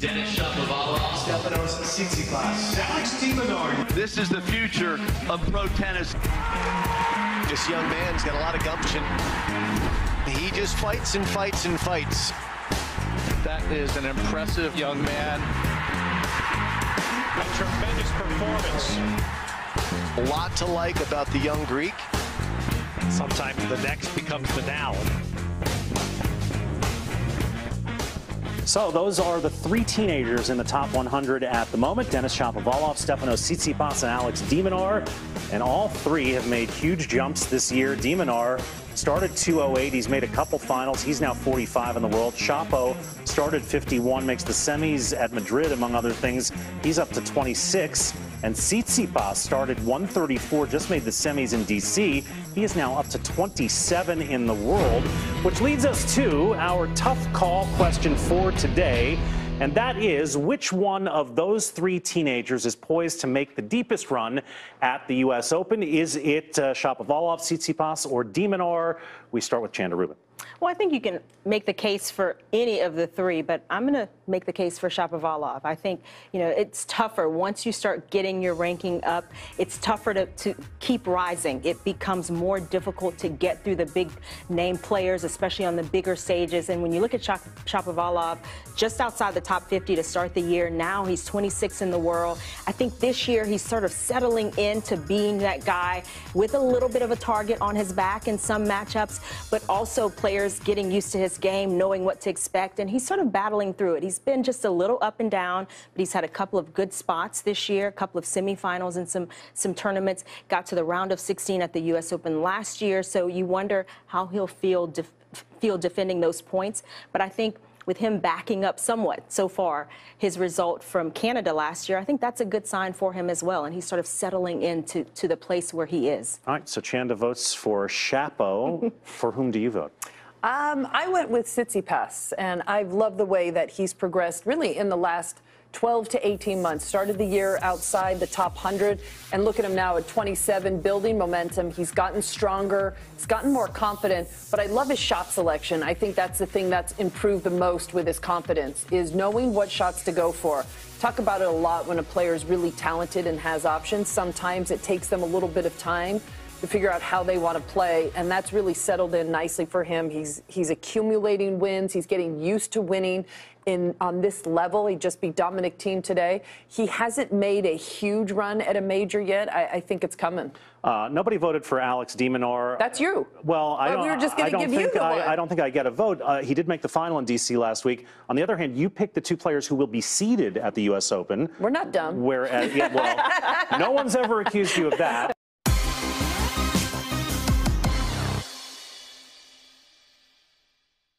Shapovalov, Tsitsipas, Minaur. This is the future of pro tennis. This young man's got a lot of gumption. He just fights and fights and fights. That is an impressive young man. A tremendous performance. A lot to like about the young Greek. Sometimes the next becomes the now. So those are the three teenagers in the top 100 at the moment: Denis Shapovalov, Tsitsipas, and Alex de Minaur. And all three have made huge jumps this year. De Minaur started 208. He's made a couple finals. He's now 45 in the world. Chapo started 51, makes the semis at Madrid, among other things. He's up to 26. And Tsitsipas started 134, just made the semis in D.C. He is now up to 27 in the world, which leads us to our tough call question for today. And that is, which one of those three teenagers is poised to make the deepest run at the U.S. Open? Is it Shapovalov, Tsitsipas, or de Minaur? We start with Chanda Rubin. Well, I think you can make the case for any of the three, but I'm going to make the case for Shapovalov. I think, it's tougher. Once you start getting your ranking up, it's tougher to keep rising. It becomes more difficult to get through the big name players, especially on the bigger stages. And when you look at Shapovalov, just outside the top 50 to start the year, now he's 26 in the world. I think this year he's sort of settling into being that guy with a little bit of a target on his back in some matchups, but also players getting used to his game, knowing what to expect, and he's sort of battling through it. He's been just a little up and down, but he's had a couple of good spots this year, a couple of semifinals and some tournaments, got to the round of 16 at the U.S. Open last year, so you wonder how he'll feel defending those points. But I think with him backing up somewhat so far his result from Canada last year, I think that's a good sign for him as well, and he's sort of settling into the place where he is. All right, so Chanda votes for Chapo. For whom do you vote? I went with Tsitsipas, and I've loved the way that he's progressed really in the last 12 to 18 months. Started the year outside the top 100, and look at him now at 27, building momentum. He's gotten stronger, he's gotten more confident, but I love his shot selection. I think that's the thing that's improved the most with his confidence, is knowing what shots to go for. Talk about it a lot when a player is really talented and has options. Sometimes it takes them a little bit of time to figure out how they want to play, and that's really settled in nicely for him. He's accumulating wins. He's getting used to winning on this level. He just beat Dominic Thiem today. He hasn't made a huge run at a major yet. I think it's coming. Nobody voted for Alex de Minaur. That's you. Well, we were just going to give you the one. I don't think I get a vote. He did make the final in D.C. last week. On the other hand, you picked the two players who will be seeded at the U.S. Open. We're not dumb. Whereas, yeah, well, no one's ever accused you of that.